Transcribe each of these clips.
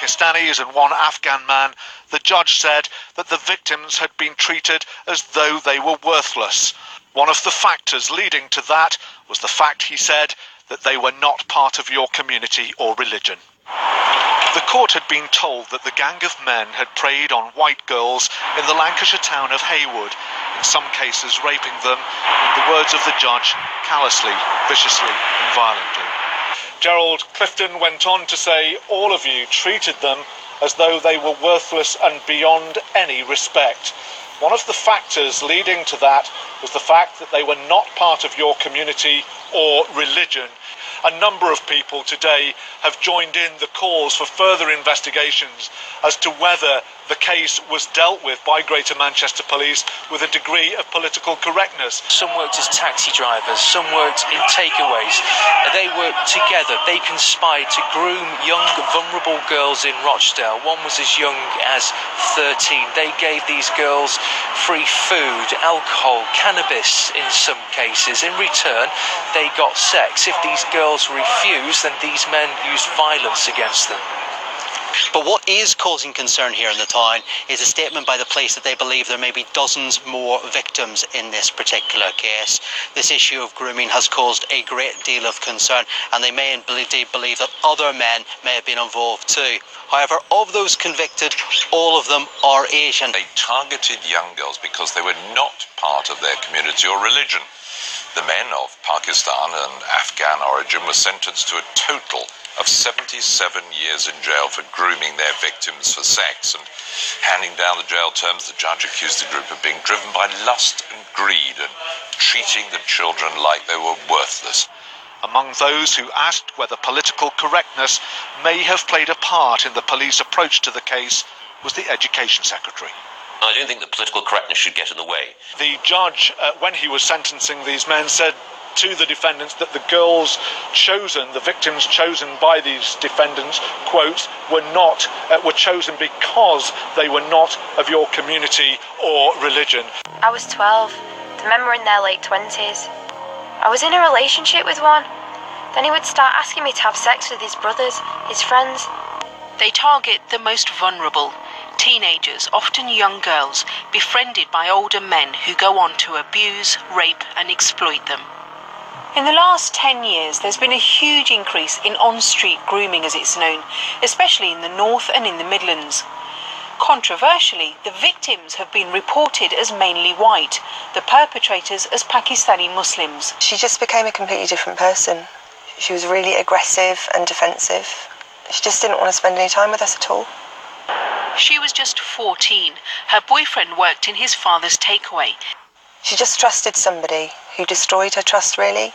Pakistanis and one Afghan man, the judge said that the victims had been treated as though they were worthless. One of the factors leading to that was the fact, he said, that they were not part of your community or religion. The court had been told that the gang of men had preyed on white girls in the Lancashire town of Haywood, in some cases raping them, in the words of the judge, callously, viciously and violently. Gerald Clifton went on to say all of you treated them as though they were worthless and beyond any respect. One of the factors leading to that was the fact that they were not part of your community or religion. A number of people today have joined in the calls for further investigations as to whether the case was dealt with by Greater Manchester Police with a degree of political correctness. Some worked as taxi drivers, some worked in takeaways. They worked together. They conspired to groom young, vulnerable girls in Rochdale. One was as young as 13. They gave these girls free food, alcohol, cannabis in some cases. In return, they got sex. If these girls refused, then these men used violence against them. But what is causing concern here in the town is a statement by the police that they believe there may be dozens more victims in this particular case. This issue of grooming has caused a great deal of concern, and they may indeed believe that other men may have been involved too. However, of those convicted, all of them are Asian. They targeted young girls because they were not part of their community or religion. The men of Pakistan and Afghan origin were sentenced to a total of 77 years in jail for grooming their victims for sex, and handing down the jail terms, the judge accused the group of being driven by lust and greed and treating the children like they were worthless. Among those who asked whether political correctness may have played a part in the police approach to the case was the Education Secretary. I don't think that political correctness should get in the way. The judge, when he was sentencing these men, said to the defendants that the girls chosen, the victims chosen by these defendants, quote, were chosen because they were not of your community or religion. I was 12. The men were in their late 20s. I was in a relationship with one. Then he would start asking me to have sex with his brothers, his friends. They target the most vulnerable. Teenagers, often young girls, befriended by older men who go on to abuse, rape and exploit them. In the last 10 years, there's been a huge increase in on-street grooming, as it's known, especially in the North and in the Midlands. Controversially, the victims have been reported as mainly white, the perpetrators as Pakistani Muslims. She just became a completely different person. She was really aggressive and defensive. She just didn't want to spend any time with us at all. She was just 14. Her boyfriend worked in his father's takeaway. She just trusted somebody who destroyed her trust, really.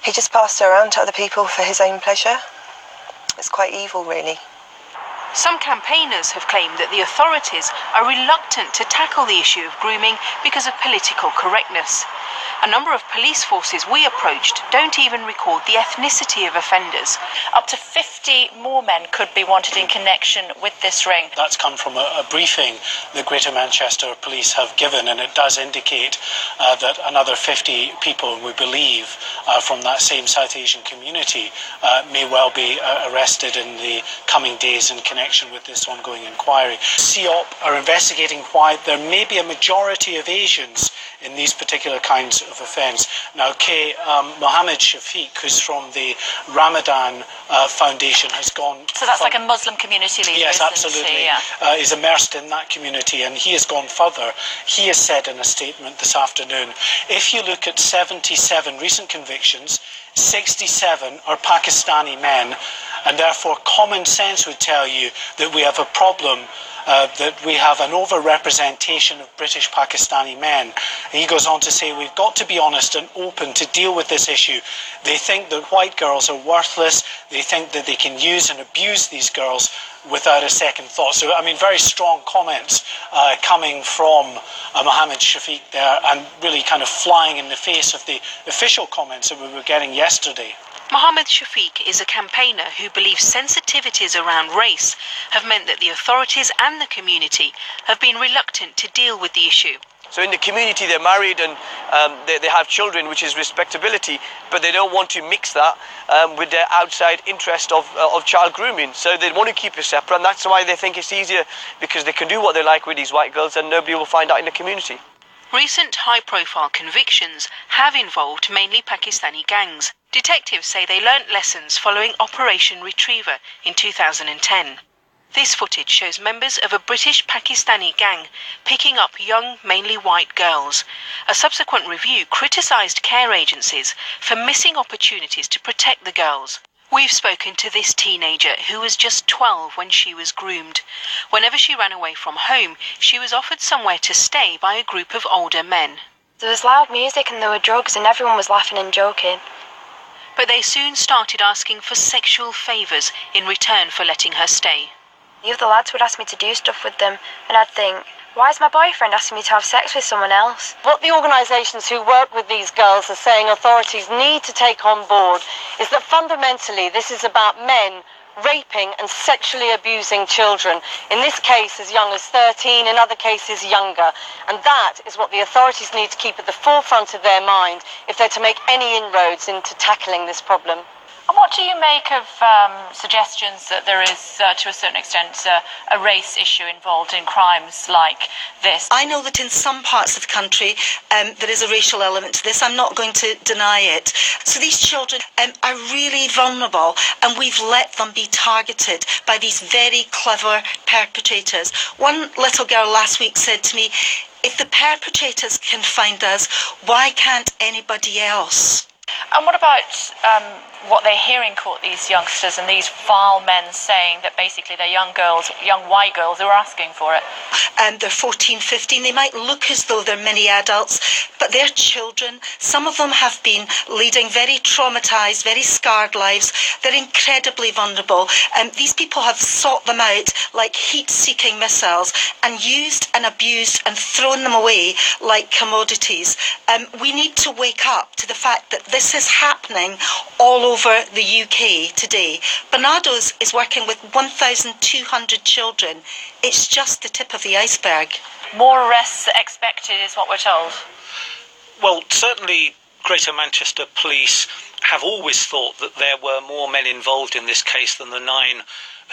He just passed her around to other people for his own pleasure. It's quite evil, really. Some campaigners have claimed that the authorities are reluctant to tackle the issue of grooming because of political correctness. A number of police forces we approached don't even record the ethnicity of offenders. Up to 50 more men could be wanted in connection with this ring. That's come from a briefing the Greater Manchester Police have given, and it does indicate that another 50 people, we believe, from that same South Asian community may well be arrested in the coming days in connection with this ongoing inquiry. CEOP are investigating why there may be a majority of Asians in these particular kinds of offence. Now, Mohammed Shafiq, who's from the Ramadan Foundation, has gone... So that's like a Muslim community leader, yes, absolutely. Yeah. Is immersed in that community, and he has gone further. He has said in a statement this afternoon, if you look at 77 recent convictions, 67 are Pakistani men, and therefore common sense would tell you that we have a problem, that we have an over-representation of British Pakistani men. And he goes on to say, we've got to be honest and open to deal with this issue. They think that white girls are worthless. They think that they can use and abuse these girls without a second thought. So, I mean, very strong comments coming from Mohammed Shafiq there, and really kind of flying in the face of the official comments that we were getting yesterday. Mohammed Shafiq is a campaigner who believes sensitivities around race have meant that the authorities and the community have been reluctant to deal with the issue. So in the community, they're married and they have children, which is respectability, but they don't want to mix that with their outside interest of child grooming. So they want to keep it separate, and that's why they think it's easier, because they can do what they like with these white girls and nobody will find out in the community. Recent high-profile convictions have involved mainly Pakistani gangs. Detectives say they learnt lessons following Operation Retriever in 2010. This footage shows members of a British Pakistani gang picking up young, mainly white girls. A subsequent review criticised care agencies for missing opportunities to protect the girls. We've spoken to this teenager who was just 12 when she was groomed. Whenever she ran away from home, she was offered somewhere to stay by a group of older men. There was loud music and there were drugs and everyone was laughing and joking. But they soon started asking for sexual favours in return for letting her stay. The other lads would ask me to do stuff with them, and I'd think, why is my boyfriend asking me to have sex with someone else? What the organisations who work with these girls are saying authorities need to take on board is that fundamentally this is about men raping and sexually abusing children, in this case as young as 13, in other cases younger. And that is what the authorities need to keep at the forefront of their mind if they're to make any inroads into tackling this problem. And what do you make of suggestions that there is, to a certain extent, a race issue involved in crimes like this? I know that in some parts of the country there is a racial element to this. I'm not going to deny it. So these children are really vulnerable, and we've let them be targeted by these very clever perpetrators. One little girl last week said to me, if the perpetrators can find us, why can't anybody else? And what about what they hear in court, these youngsters and these vile men saying that basically they're young girls, young white girls who are asking for it? And they're 14, 15. They might look as though they're mini adults, but they're children. Some of them have been leading very traumatised, very scarred lives. They're incredibly vulnerable. These people have sought them out like heat-seeking missiles and used and abused and thrown them away like commodities. We need to wake up to the fact that this is happening all over the UK today. Barnardo's is working with 1,200 children. It's just the tip of the iceberg. More arrests expected is what we're told. Well, certainly Greater Manchester Police have always thought that there were more men involved in this case than the 9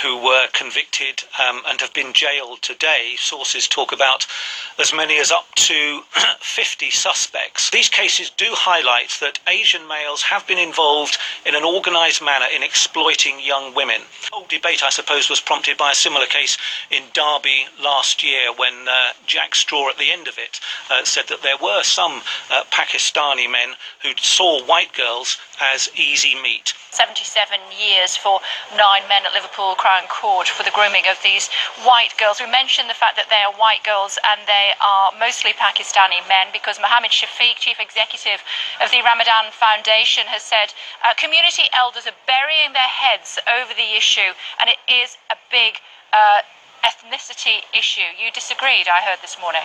who were convicted and have been jailed today. Sources talk about as many as up to 50 suspects. These cases do highlight that Asian males have been involved in an organised manner in exploiting young women. The whole debate, I suppose, was prompted by a similar case in Derby last year when Jack Straw at the end of it said that there were some Pakistani men who saw white girls as easy meat. 77 years for 9 men at Liverpool Crown Court for the grooming of these white girls. We mentioned the fact that they are white girls and they are mostly Pakistani men, because Mohammed Shafiq, chief executive of the Ramadan Foundation, has said community elders are burying their heads over the issue, and it is a big ethnicity issue. You disagreed, I heard this morning.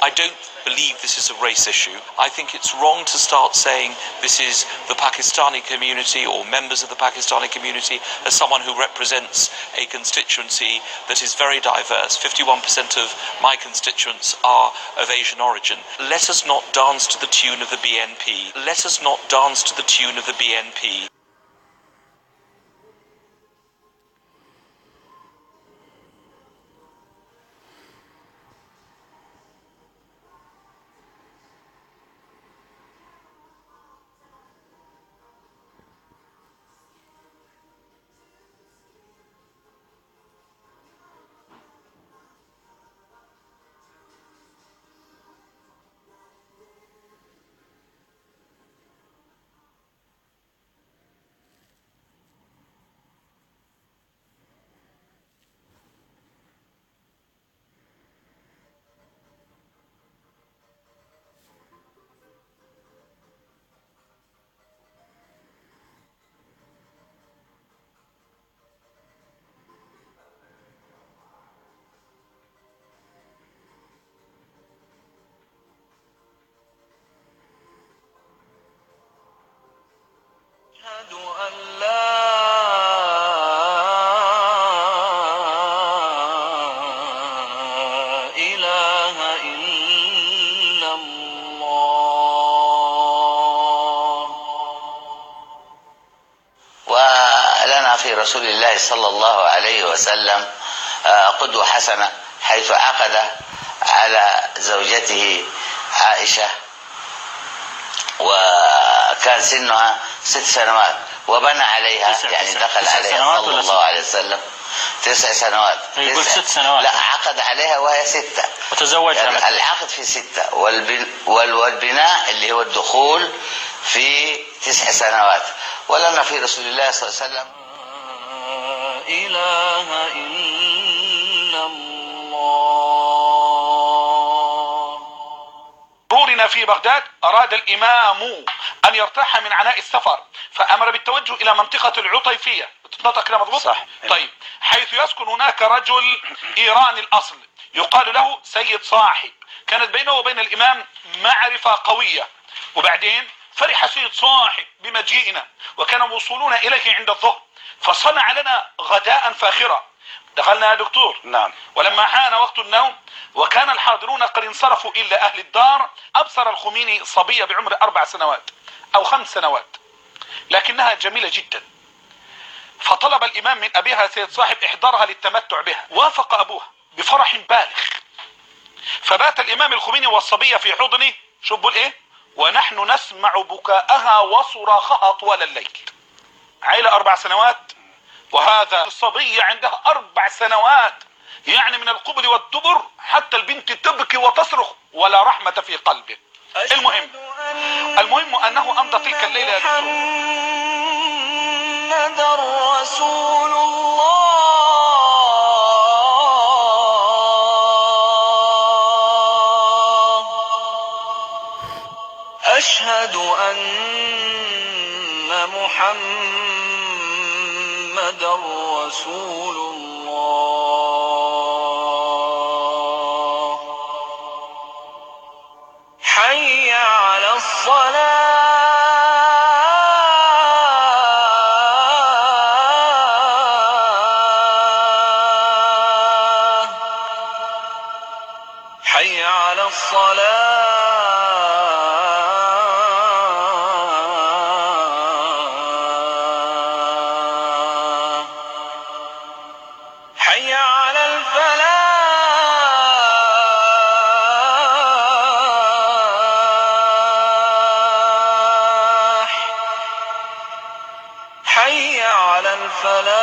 I don't believe this is a race issue. I think it's wrong to start saying this is the Pakistani community or members of the Pakistani community as someone who represents a constituency that is very diverse. 51% of my constituents are of Asian origin. Let us not dance to the tune of the BNP. Let us not dance to the tune of the BNP. رسول الله صلى الله عليه وسلم قدوة حسنة، حيث عقد على زوجته عائشة وكان سنها 6 سنوات، وبنى عليها يعني دخل عليها صلى الله عليه وسلم 9 سنوات. يقول 6 سنوات. لا، عقد عليها وهي 6 وتزوجها يعني العقد في 6 والبناء اللي هو الدخول في 9 سنوات. ولنا في رسول الله صلى الله عليه وسلم إله إلا الله. مرورنا في بغداد أراد الإمام أن يرتاح من عناء السفر، فأمر بالتوجه إلى منطقة العطيفية. تتنطق كده مضبوط؟ صح. طيب، حيث يسكن هناك رجل إيراني الأصل يقال له سيد صاحب. كانت بينه وبين الإمام معرفة قوية، وبعدين فرح سيد صاحب بمجيئنا، وكان وصولنا إليه عند الظهر، فصنع لنا غداء فاخرا. دخلنا يا دكتور. نعم. ولما حان وقت النوم وكان الحاضرون قد انصرفوا إلا أهل الدار، أبصر الخميني صبية بعمر 4 سنوات أو 5 سنوات، لكنها جميلة جدا. فطلب الإمام من أبيها سيد صاحب إحضارها للتمتع بها. وافق أبوها بفرح بالغ، فبات الإمام الخميني والصبية في حضنه. شو بقول إيه؟ ونحن نسمع بكاءها وصراخها طوال الليل. عيلة 4 سنوات، وهذا الصبية عندها 4 سنوات، يعني من القبل والدبر حتى البنت تبكي وتصرخ ولا رحمة في قلبه. المهم أنه أمضى تلك الليلة يا دكتور. محمد رسول الله. أشهد أن محمد رسول الله. حي على الصلاة. حي على الصلاة. حي على الفلاح. حي على الفلاح.